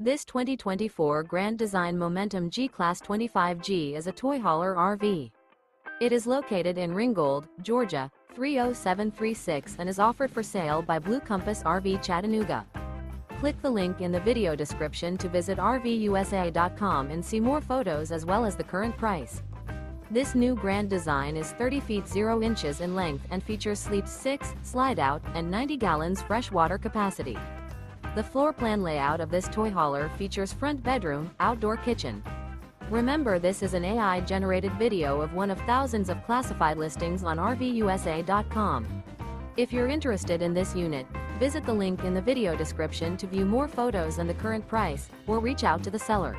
This 2024 Grand Design Momentum G-Class 25G is a toy hauler RV. It is located in Ringgold, Georgia, 30736 and is offered for sale by Blue Compass RV Chattanooga. Click the link in the video description to visit RVUSA.com and see more photos as well as the current price. This new Grand Design is 30 feet 0 inches in length and features sleep 6, slide-out, and 90 gallons fresh water capacity. The floor plan layout of this toy hauler features front bedroom, outdoor kitchen. Remember, this is an AI-generated video of one of thousands of classified listings on RVUSA.com. If you're interested in this unit, visit the link in the video description to view more photos and the current price, or reach out to the seller.